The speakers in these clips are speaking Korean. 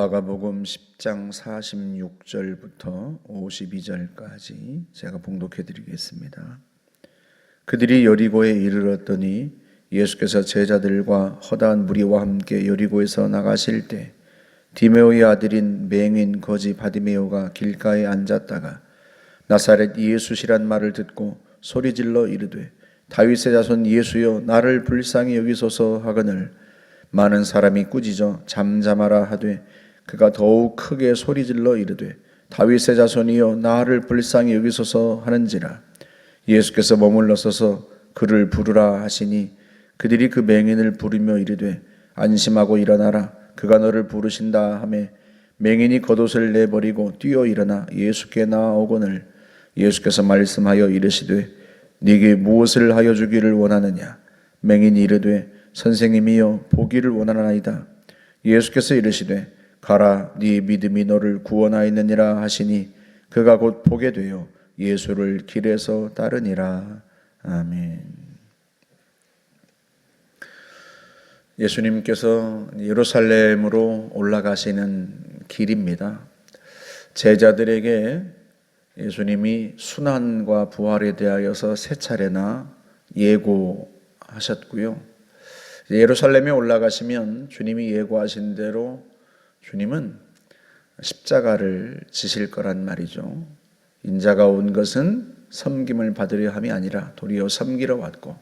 마가복음 10장 46절부터 52절까지 제가 봉독해 드리겠습니다. 그들이 여리고에 이르렀더니 예수께서 제자들과 허다한 무리와 함께 여리고에서 나가실 때 디메오의 아들인 맹인 거지 바디메오가 길가에 앉았다가 나사렛 예수시란 말을 듣고 소리질러 이르되 다윗의 자손 예수여 나를 불쌍히 여기소서 하거늘 많은 사람이 꾸짖어 잠잠하라 하되 그가 더욱 크게 소리질러 이르되 다윗의 자손이여 나를 불쌍히 여기소서 하는지라. 예수께서 머물러 서서 그를 부르라 하시니 그들이 그 맹인을 부르며 이르되 안심하고 일어나라 그가 너를 부르신다 하매 맹인이 겉옷을 내버리고 뛰어 일어나 예수께 나아오거늘 예수께서 말씀하여 이르시되 네게 무엇을 하여 주기를 원하느냐. 맹인이 이르되 선생님이여 보기를 원하나이다. 예수께서 이르시되 가라 네 믿음이 너를 구원하였느니라 하시니 그가 곧 보게 되어 예수를 길에서 따르니라. 아멘. 예수님께서 예루살렘으로 올라가시는 길입니다. 제자들에게 예수님이 순환과 부활에 대하여서 세 차례나 예고하셨고요. 예루살렘에 올라가시면 주님이 예고하신 대로 주님은 십자가를 지실 거란 말이죠. 인자가 온 것은 섬김을 받으려 함이 아니라 도리어 섬기러 왔고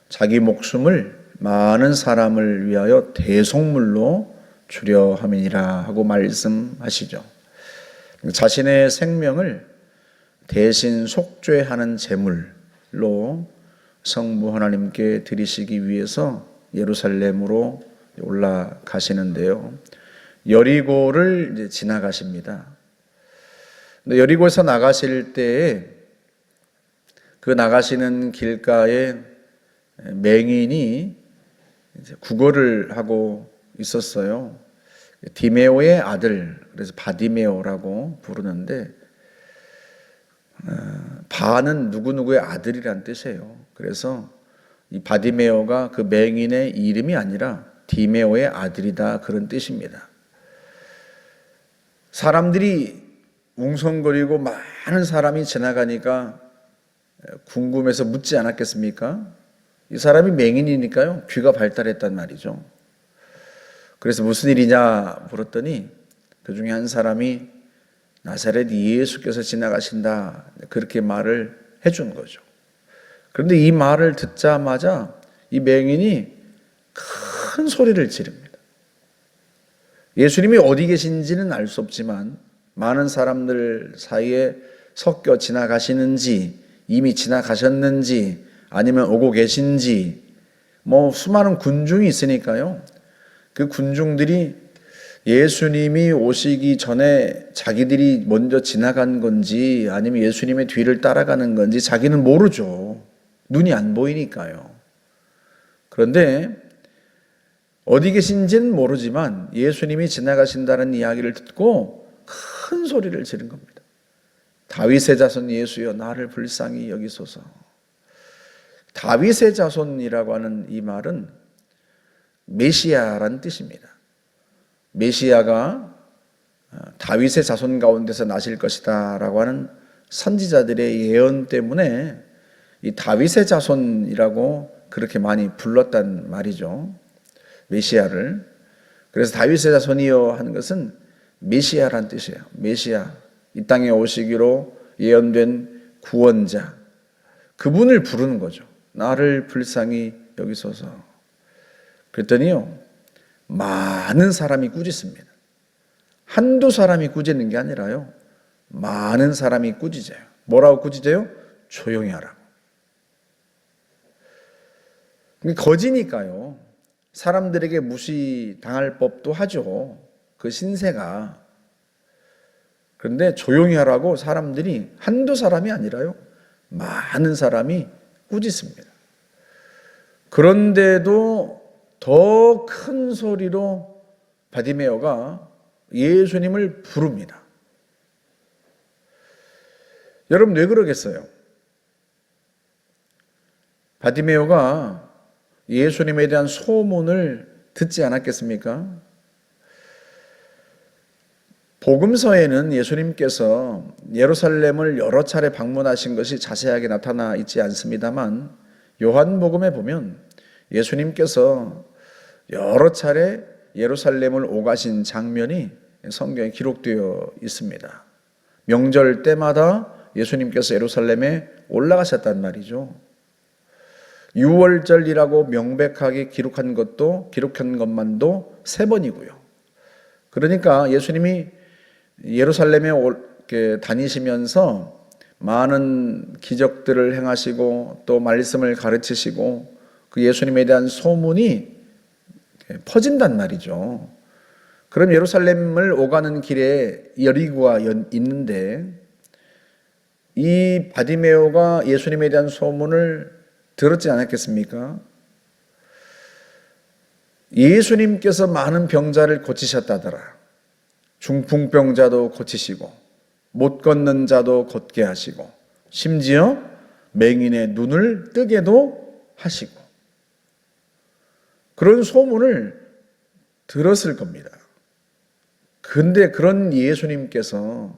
자기 목숨을 많은 사람을 위하여 대속물로 주려 함이니라 하고 말씀하시죠. 자신의 생명을 대신 속죄하는 제물로 성부 하나님께 드리시기 위해서 예루살렘으로 올라가시는데요. 여리고를 이제 지나가십니다. 근데 여리고에서 나가실 때에 그 나가시는 길가에 맹인이 이제 구걸을 하고 있었어요. 디메오의 아들, 그래서 바디메오라고 부르는데 바는 누구누구의 아들이란 뜻이에요. 그래서 이 바디메오가 그 맹인의 이름이 아니라 디메오의 아들이다 그런 뜻입니다. 사람들이 웅성거리고 많은 사람이 지나가니까 궁금해서 묻지 않았겠습니까? 이 사람이 맹인이니까요. 귀가 발달했단 말이죠. 그래서 무슨 일이냐 물었더니 그 중에 한 사람이 나사렛 예수께서 지나가신다 그렇게 말을 해준 거죠. 그런데 이 말을 듣자마자 이 맹인이 큰 소리를 지릅니다. 예수님이 어디 계신지는 알 수 없지만 많은 사람들 사이에 섞여 지나가시는지 이미 지나가셨는지 아니면 오고 계신지 수많은 군중이 있으니까요. 그 군중들이 예수님이 오시기 전에 자기들이 먼저 지나간 건지 아니면 예수님의 뒤를 따라가는 건지 자기는 모르죠. 눈이 안 보이니까요. 그런데 어디 계신지는 모르지만 예수님이 지나가신다는 이야기를 듣고 큰 소리를 지른 겁니다. 다윗의 자손 예수여 나를 불쌍히 여기소서. 다윗의 자손이라고 하는 이 말은 메시아라는 뜻입니다. 메시아가 다윗의 자손 가운데서 나실 것이다 라고 하는 선지자들의 예언 때문에 이 다윗의 자손이라고 그렇게 많이 불렀단 말이죠. 메시아를. 그래서 다윗의 자손이여 하는 것은 메시아라는 뜻이에요. 메시아, 이 땅에 오시기로 예언된 구원자, 그분을 부르는 거죠. 나를 불쌍히 여기소서. 그랬더니요, 많은 사람이 꾸짖습니다. 한두 사람이 꾸짖는 게 아니라요, 많은 사람이 꾸짖어요. 뭐라고 꾸짖어요? 조용히 하라고. 거지니까요, 사람들에게 무시당할 법도 하죠. 그 신세가. 그런데 조용히 하라고 사람들이 한두 사람이 아니라요, 많은 사람이 꾸짖습니다. 그런데도 더 큰 소리로 바디메오가 예수님을 부릅니다. 여러분 왜 그러겠어요? 바디메오가 예수님에 대한 소문을 듣지 않았겠습니까? 복음서에는 예수님께서 예루살렘을 여러 차례 방문하신 것이 자세하게 나타나 있지 않습니다만 요한복음에 보면 예수님께서 여러 차례 예루살렘을 오가신 장면이 성경에 기록되어 있습니다. 명절 때마다 예수님께서 예루살렘에 올라가셨단 말이죠. 유월절이라고 명백하게 기록한 것만도 3번이고요. 그러니까 예수님이 예루살렘에 다니시면서 많은 기적들을 행하시고 또 말씀을 가르치시고 그 예수님에 대한 소문이 퍼진단 말이죠. 그럼 예루살렘을 오가는 길에 여리고가 있는데 이 바디메오가 예수님에 대한 소문을 들었지 않았겠습니까? 예수님께서 많은 병자를 고치셨다더라. 중풍병자도 고치시고 못 걷는 자도 걷게 하시고 심지어 맹인의 눈을 뜨게도 하시고 그런 소문을 들었을 겁니다. 근데 그런 예수님께서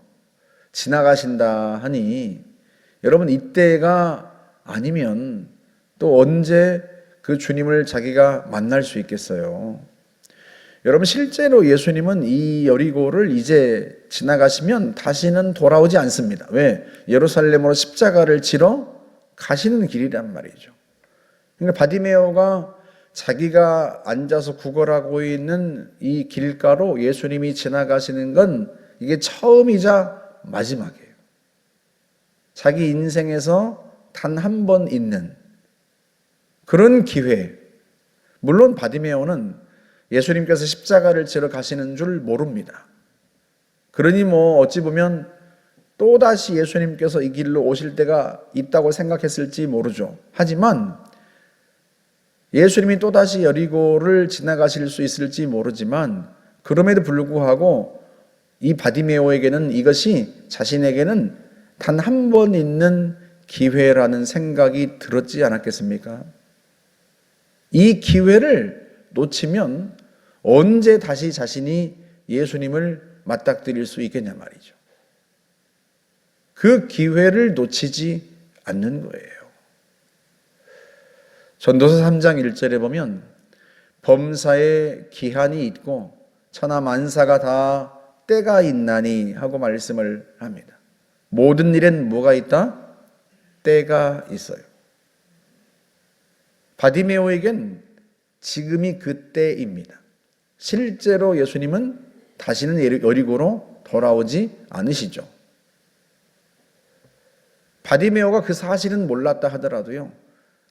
지나가신다 하니 여러분 이때가 아니면 또 언제 그 주님을 자기가 만날 수 있겠어요? 여러분 실제로 예수님은 이 여리고를 이제 지나가시면 다시는 돌아오지 않습니다. 왜? 예루살렘으로 십자가를 지러 가시는 길이란 말이죠. 그러니까 바디메오가 자기가 앉아서 구걸하고 있는 이 길가로 예수님이 지나가시는 건 이게 처음이자 마지막이에요. 자기 인생에서 단 한 번 있는 그런 기회. 물론 바디메오는 예수님께서 십자가를 지러 가시는 줄 모릅니다. 그러니 어찌 보면 또다시 예수님께서 이 길로 오실 때가 있다고 생각했을지 모르죠. 하지만 예수님이 또다시 여리고를 지나가실 수 있을지 모르지만 그럼에도 불구하고 이 바디메오에게는 이것이 자신에게는 단 한 번 있는 기회라는 생각이 들었지 않았겠습니까? 이 기회를 놓치면 언제 다시 자신이 예수님을 맞닥뜨릴 수 있겠냐 말이죠. 그 기회를 놓치지 않는 거예요. 전도서 3장 1절에 보면 범사에 기한이 있고 천하 만사가 다 때가 있나니 하고 말씀을 합니다. 모든 일엔 뭐가 있다? 때가 있어요. 바디메오에겐 지금이 그 때입니다. 실제로 예수님은 다시는 여리고로 돌아오지 않으시죠. 바디메오가 그 사실은 몰랐다 하더라도요,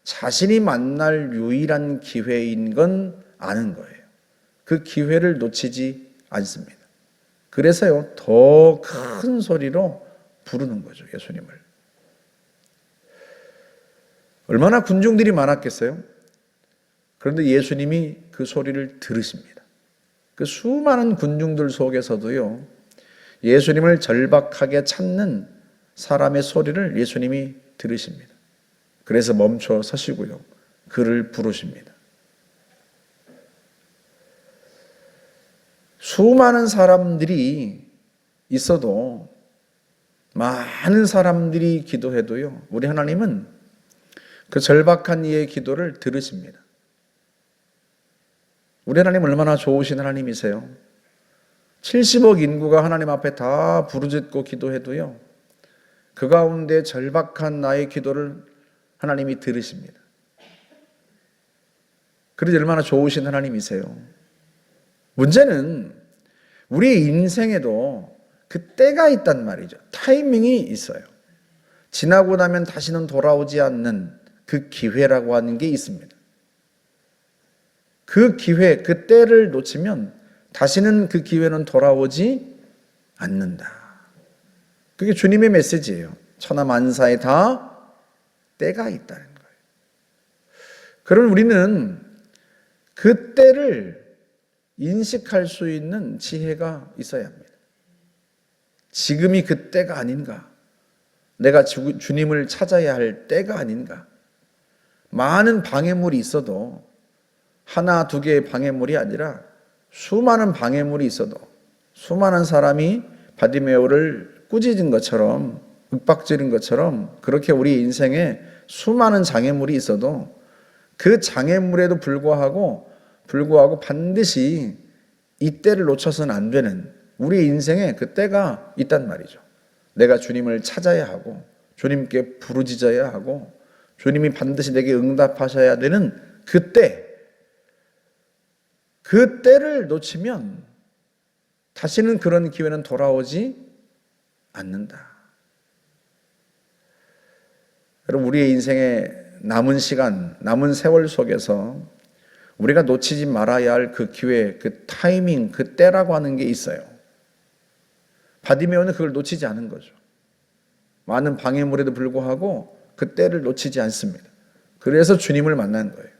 자신이 만날 유일한 기회인 건 아는 거예요. 그 기회를 놓치지 않습니다. 그래서요, 더 큰 소리로 부르는 거죠, 예수님을. 얼마나 군중들이 많았겠어요? 그런데 예수님이 그 소리를 들으십니다. 그 수많은 군중들 속에서도요, 예수님을 절박하게 찾는 사람의 소리를 예수님이 들으십니다. 그래서 멈춰 서시고요, 그를 부르십니다. 수많은 사람들이 있어도, 많은 사람들이 기도해도요, 우리 하나님은 그 절박한 이의 기도를 들으십니다. 우리 하나님 얼마나 좋으신 하나님이세요? 70억 인구가 하나님 앞에 다 부르짖고 기도해도요, 그 가운데 절박한 나의 기도를 하나님이 들으십니다. 그러지 얼마나 좋으신 하나님이세요? 문제는 우리 인생에도 그 때가 있단 말이죠. 타이밍이 있어요. 지나고 나면 다시는 돌아오지 않는 그 기회라고 하는 게 있습니다. 그 기회, 그 때를 놓치면 다시는 그 기회는 돌아오지 않는다. 그게 주님의 메시지예요. 천하 만사에 다 때가 있다는 거예요. 그럼 우리는 그 때를 인식할 수 있는 지혜가 있어야 합니다. 지금이 그 때가 아닌가? 내가 주님을 찾아야 할 때가 아닌가? 많은 방해물이 있어도 하나, 두 개의 방해물이 아니라 수많은 방해물이 있어도 수많은 사람이 바디메오를 꾸짖은 것처럼, 윽박지른 것처럼 그렇게 우리 인생에 수많은 장애물이 있어도 그 장애물에도 불구하고 반드시 이 때를 놓쳐서는 안 되는 우리 인생에 그 때가 있단 말이죠. 내가 주님을 찾아야 하고 주님께 부르짖어야 하고 주님이 반드시 내게 응답하셔야 되는 그 때를 놓치면 다시는 그런 기회는 돌아오지 않는다. 여러분, 우리의 인생의 남은 시간, 남은 세월 속에서 우리가 놓치지 말아야 할 그 기회, 그 타이밍, 그 때라고 하는 게 있어요. 바디메오는 그걸 놓치지 않은 거죠. 많은 방해물에도 불구하고 그 때를 놓치지 않습니다. 그래서 주님을 만난 거예요.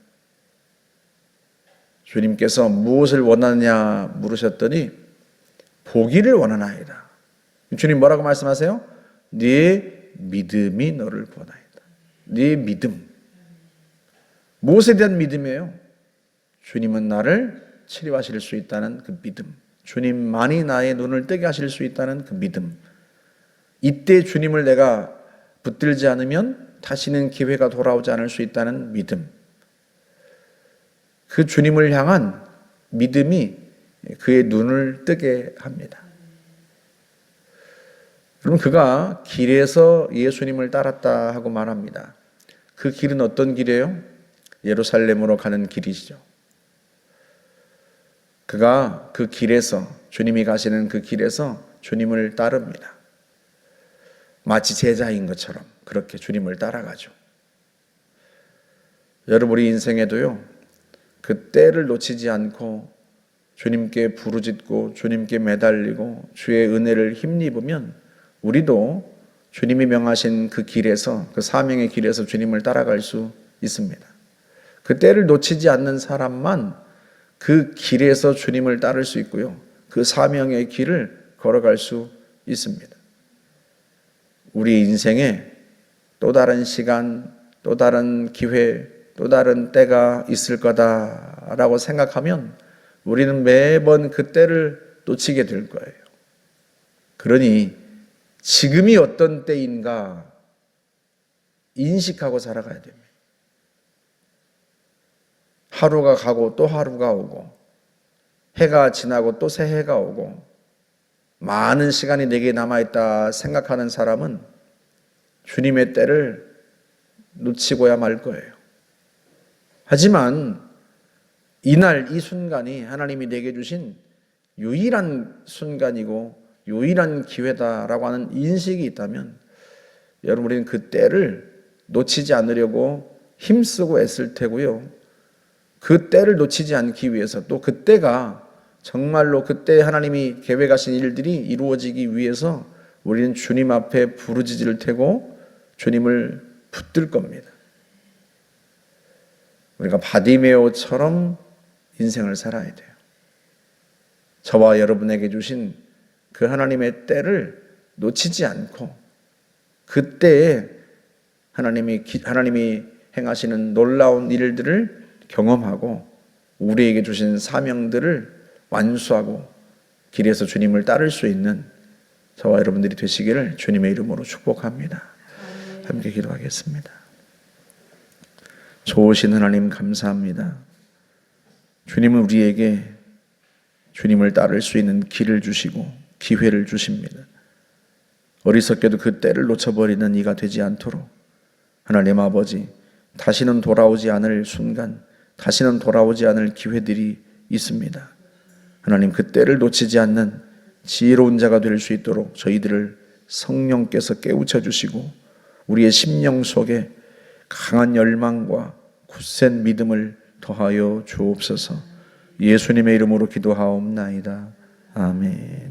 주님께서 무엇을 원하느냐 물으셨더니 보기를 원하나이다. 주님 뭐라고 말씀하세요? 네 믿음이 너를 구원하이다. 네 믿음. 무엇에 대한 믿음이에요? 주님은 나를 치료하실 수 있다는 그 믿음. 주님만이 나의 눈을 뜨게 하실 수 있다는 그 믿음. 이때 주님을 내가 붙들지 않으면 다시는 기회가 돌아오지 않을 수 있다는 믿음. 그 주님을 향한 믿음이 그의 눈을 뜨게 합니다. 여러분, 그가 길에서 예수님을 따랐다 하고 말합니다. 그 길은 어떤 길이에요? 예루살렘으로 가는 길이시죠. 그가 그 길에서, 주님이 가시는 그 길에서 주님을 따릅니다. 마치 제자인 것처럼 그렇게 주님을 따라가죠. 여러분, 우리 인생에도요, 그 때를 놓치지 않고 주님께 부르짖고 주님께 매달리고 주의 은혜를 힘입으면 우리도 주님이 명하신 그 길에서, 그 사명의 길에서 주님을 따라갈 수 있습니다. 그 때를 놓치지 않는 사람만 그 길에서 주님을 따를 수 있고요, 그 사명의 길을 걸어갈 수 있습니다. 우리 인생에 또 다른 시간, 또 다른 기회, 또 다른 때가 있을 거다라고 생각하면 우리는 매번 그 때를 놓치게 될 거예요. 그러니 지금이 어떤 때인가 인식하고 살아가야 됩니다. 하루가 가고 또 하루가 오고 해가 지나고 또 새 해가 오고 많은 시간이 내게 남아있다 생각하는 사람은 주님의 때를 놓치고야 말 거예요. 하지만 이날 이 순간이 하나님이 내게 주신 유일한 순간이고 유일한 기회다라고 하는 인식이 있다면 여러분, 우리는 그 때를 놓치지 않으려고 힘쓰고 애쓸 테고요, 그 때를 놓치지 않기 위해서 또 그때가 정말로 그때 하나님이 계획하신 일들이 이루어지기 위해서 우리는 주님 앞에 부르짖을 테고 주님을 붙들 겁니다. 우리가 바디메오처럼 인생을 살아야 돼요. 저와 여러분에게 주신 그 하나님의 때를 놓치지 않고 그때에 하나님이 행하시는 놀라운 일들을 경험하고 우리에게 주신 사명들을 완수하고 길에서 주님을 따를 수 있는 저와 여러분들이 되시기를 주님의 이름으로 축복합니다. 함께 기도하겠습니다. 좋으신 하나님 감사합니다. 주님은 우리에게 주님을 따를 수 있는 길을 주시고 기회를 주십니다. 어리석게도 그 때를 놓쳐버리는 이가 되지 않도록 하나님 아버지, 다시는 돌아오지 않을 순간, 다시는 돌아오지 않을 기회들이 있습니다. 하나님, 그 때를 놓치지 않는 지혜로운 자가 될 수 있도록 저희들을 성령께서 깨우쳐 주시고 우리의 심령 속에 강한 열망과 굳센 믿음을 더하여 주옵소서. 예수님의 이름으로 기도하옵나이다. 아멘.